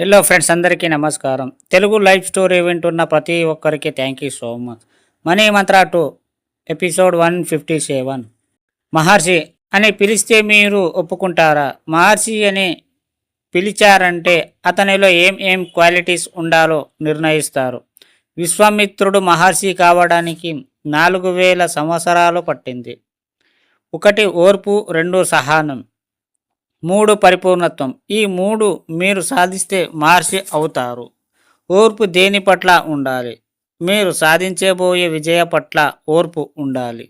Hello friends, అందరికీ నమస్కారం. Telugu life story వింటున్న ప్రతి ఒక్కరికి thank you so much. Money Mantra 2 episode 157. మహర్షి అని పిలిస్తే మీరు ఒప్పుకుంటారా? మహర్షి అని పిలిచారంటే అతనిలో ఏం క్వాలిటీస్ ఉండాలో నిర్ణయిస్తారు. విశ్వామిత్రుడు మహర్షి కావడానికి 4000 సంవత్సరాలు పట్టింది. 1 ఓర్పు, 2 సహనం, 3 పరిపూర్ణత్వం. ఈ 3 మీరు సాధిస్తే మహర్షి అవుతారు. ఓర్పు దేని పట్ల ఉండాలి? మీరు సాధించబోయే విజయ పట్ల ఓర్పు ఉండాలి.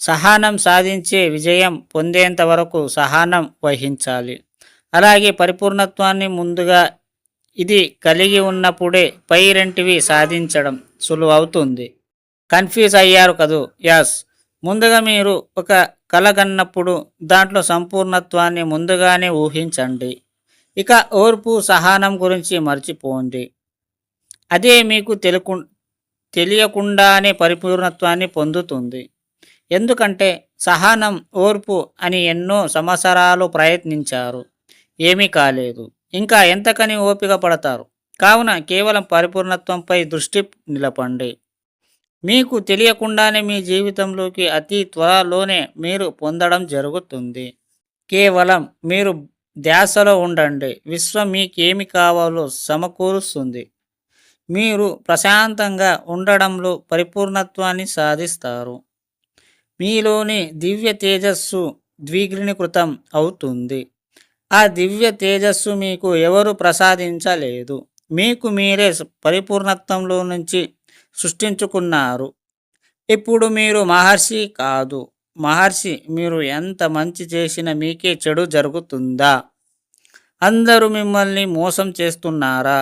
సహనం సాధించే విజయం పొందేంత వరకు సహనం వహించాలి. అలాగే పరిపూర్ణత్వాన్ని ముందుగా ఇది కలిగి ఉన్నప్పుడే పై రెంటివి సాధించడం సులువు అవుతుంది. కన్ఫ్యూజ్ అయ్యారు కదూ? యస్. ముందుగా మీరు ఒక కలగన్నప్పుడు దాంట్లో సంపూర్ణత్వాన్ని ముందుగానే ఊహించండి. ఇక ఓర్పు, సహనం గురించి మర్చిపోండి. అదే మీకు తెలియకుండానే పరిపూర్ణత్వాన్ని పొందుతుంది. ఎందుకంటే సహనం, ఓర్పు అని ఎన్నో సంవత్సరాలు ప్రయత్నించారు, ఏమీ కాలేదు. ఇంకా ఎంతకని ఓపిక పడతారు? కావున కేవలం పరిపూర్ణత్వంపై దృష్టి నిలపండి. మీకు తెలియకుండానే మీ జీవితంలోకి అతి త్వరలోనే మీరు పొందడం జరుగుతుంది. కేవలం మీరు ధ్యాసలో ఉండండి. విశ్వం మీకేమి కావాలో సమకూరుస్తుంది. మీరు ప్రశాంతంగా ఉండడంలో పరిపూర్ణత్వాన్ని సాధిస్తారు. మీలోని దివ్య తేజస్సు ద్విగుణీకృతం అవుతుంది. ఆ దివ్య తేజస్సు మీకు ఎవరు ప్రసాదించలేదు. మీకు మీరే పరిపూర్ణత్వంలో నుంచి సృష్టించుకున్నారు. ఇప్పుడు మీరు మహర్షి కాదు. మహర్షి మీరు ఎంత మంచి చేసినా మీకే చెడు జరుగుతుందా? అందరూ మిమ్మల్ని మోసం చేస్తున్నారా?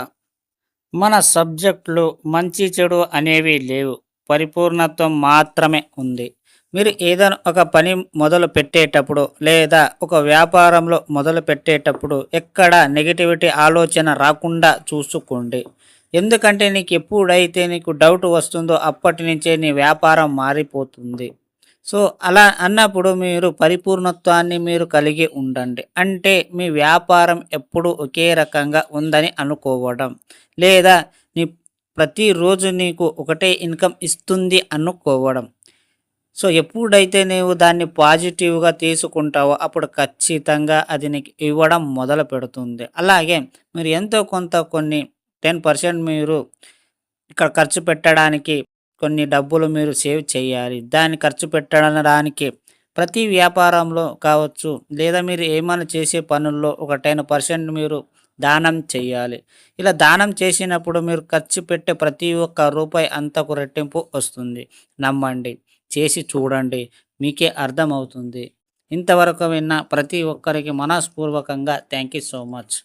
మన సబ్జెక్టులో మంచి చెడు అనేవి లేవు, పరిపూర్ణత్వం మాత్రమే ఉంది. మీరు ఏదైనా ఒక పని మొదలు పెట్టేటప్పుడు లేదా ఒక వ్యాపారంలో మొదలు పెట్టేటప్పుడు ఎక్కడ నెగిటివిటీ ఆలోచన రాకుండా చూసుకోండి. ఎందుకంటే నీకు ఎప్పుడైతే నీకు డౌట్ వస్తుందో అప్పటి నుంచే నీ వ్యాపారం మారిపోతుంది. సో అలా అన్నప్పుడు మీరు పరిపూర్ణత్వాన్ని మీరు కలిగి ఉండండి. అంటే మీ వ్యాపారం ఎప్పుడు ఒకే రకంగా ఉందని అనుకోవడం, లేదా నీ ప్రతిరోజు నీకు ఒకటే ఇన్కమ్ ఇస్తుంది అనుకోవడం. సో ఎప్పుడైతే నీవు దాన్ని పాజిటివ్గా తీసుకుంటావో అప్పుడు ఖచ్చితంగా అది నీకు ఇవ్వడం మొదలు పెడుతుంది. అలాగే మీరు ఎంతో కొంత కొన్ని 10% మీరు ఇక్కడ ఖర్చు పెట్టడానికి కొన్ని డబ్బులు మీరు సేవ్ చేయాలి. దాన్ని ఖర్చు పెట్టడానికి ప్రతి వ్యాపారంలో కావచ్చు, లేదా మీరు ఏమైనా చేసే పనుల్లో ఒక 10% మీరు దానం చేయాలి. ఇలా దానం చేసినప్పుడు మీరు ఖర్చు పెట్టే ప్రతి ఒక్క రూపాయి అంతకు రెట్టింపు వస్తుంది. నమ్మండి, చేసి చూడండి, మీకే అర్థమవుతుంది. ఇంతవరకు విన్న ప్రతి ఒక్కరికి మనస్పూర్వకంగా థ్యాంక్ యూ సో మచ్.